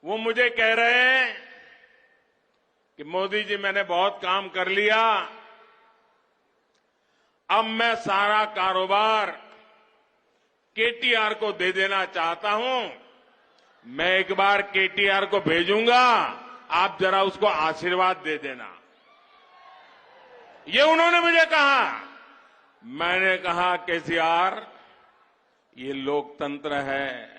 वो मुझे कह रहे हैं कि मोदी जी मैंने बहुत काम कर लिया, अब मैं सारा कारोबार केटीआर को दे देना चाहता हूं। मैं एक बार केटीआर को भेजूंगा, आप जरा उसको आशीर्वाद दे देना। ये उन्होंने मुझे कहा। मैंने कहा केसीआर, ये लोकतंत्र है,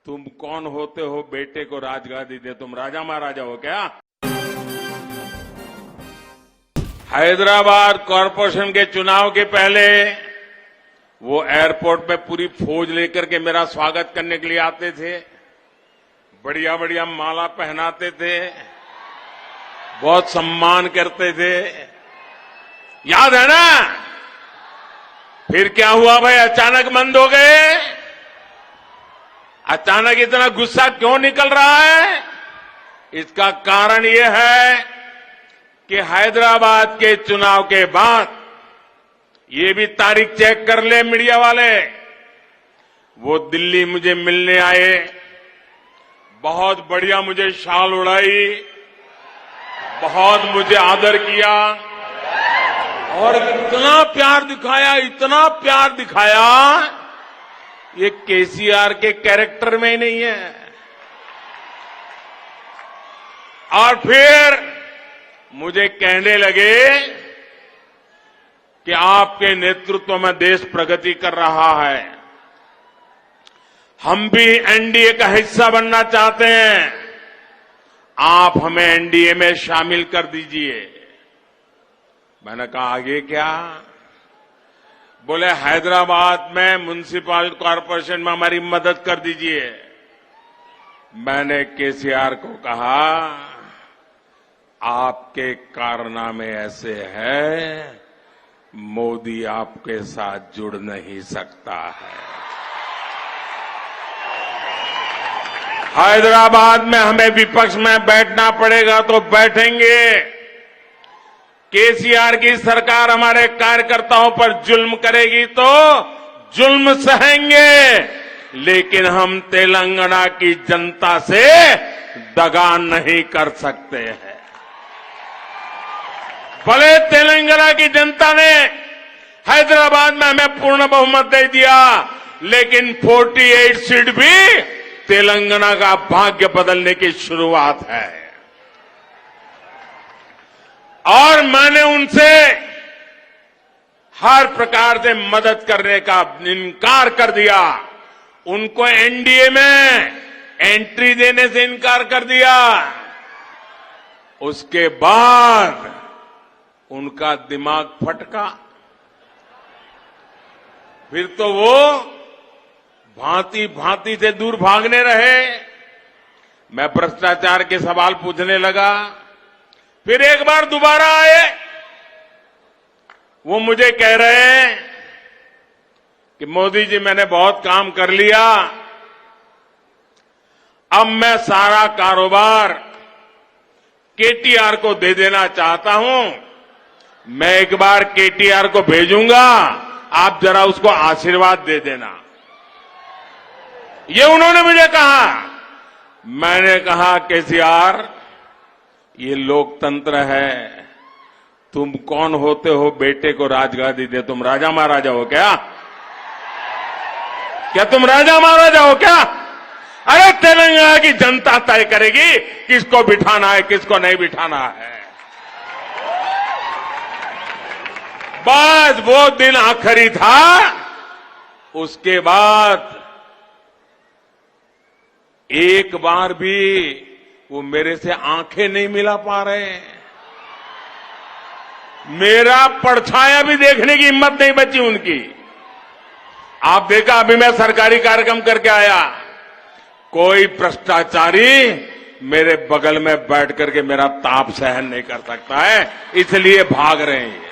तुम कौन होते हो बेटे को राजगादी दे? तुम राजा महाराजा हो क्या? हैदराबाद कॉरपोरेशन के चुनाव के पहले वो एयरपोर्ट पे पूरी फौज लेकर के मेरा स्वागत करने के लिए आते थे, बढ़िया बढ़िया माला पहनाते थे, बहुत सम्मान करते थे। याद है ना? फिर क्या हुआ भाई? अचानक बंद हो गए। अचानक इतना गुस्सा क्यों निकल रहा है? इसका कारण यह है कि हैदराबाद के चुनाव के बाद, ये भी तारीख चेक कर ले मीडिया वाले, वो दिल्ली मुझे मिलने आए, बहुत बढ़िया मुझे शाल उड़ाई, बहुत मुझे आदर किया और इतना प्यार दिखाया, ये केसीआर के कैरेक्टर में ही नहीं है। और फिर मुझे कहने लगे कि आपके नेतृत्व में देश प्रगति कर रहा है, हम भी एनडीए का हिस्सा बनना चाहते हैं, आप हमें एनडीए में शामिल कर दीजिए। मैंने कहा आगे क्या? बोले हैदराबाद में म्युनिसिपल कॉरपोरेशन में हमारी मदद कर दीजिए। मैंने केसीआर को कहा, आपके कारनामे ऐसे हैं, मोदी आपके साथ जुड़ नहीं सकता है। हैदराबाद में हमें विपक्ष में बैठना पड़ेगा तो बैठेंगे। केसीआर की सरकार हमारे कार्यकर्ताओं पर जुल्म करेगी तो जुल्म सहेंगे, लेकिन हम तेलंगाना की जनता से दगा नहीं कर सकते हैं। भले तेलंगाना की जनता ने हैदराबाद में हमें पूर्ण बहुमत दे दिया, लेकिन 48 सीट भी तेलंगाना का भाग्य बदलने की शुरुआत है। और मैंने उनसे हर प्रकार से मदद करने का इनकार कर दिया। उनको एनडीए में एंट्री देने से इनकार कर दिया। उसके बाद उनका दिमाग फटका। फिर तो वो भांति भांति से दूर भागने रहे। मैं भ्रष्टाचार के सवाल पूछने लगा, फिर एक बार दोबारा आए। वो मुझे कह रहे हैं कि मोदी जी मैंने बहुत काम कर लिया, अब मैं सारा कारोबार केटीआर को दे देना चाहता हूं। मैं एक बार केटीआर को भेजूंगा, आप जरा उसको आशीर्वाद दे देना। ये उन्होंने मुझे कहा। मैंने कहा केसीआर, ये लोकतंत्र है, तुम कौन होते हो बेटे को राजगादी दे? तुम राजा महाराजा हो क्या? क्या तुम राजा महाराजा हो क्या? अरे तेलंगाना की जनता तय करेगी किसको बिठाना है, किसको नहीं बिठाना है। बस वो दिन आखिरी था। उसके बाद एक बार भी वो मेरे से आंखें नहीं मिला पा रहे हैं। मेरा परछाया भी देखने की हिम्मत नहीं बची उनकी। आप देखा, अभी मैं सरकारी कार्यक्रम करके आया, कोई भ्रष्टाचारी मेरे बगल में बैठ करके मेरा ताप सहन नहीं कर सकता है, इसलिए भाग रहे हैं।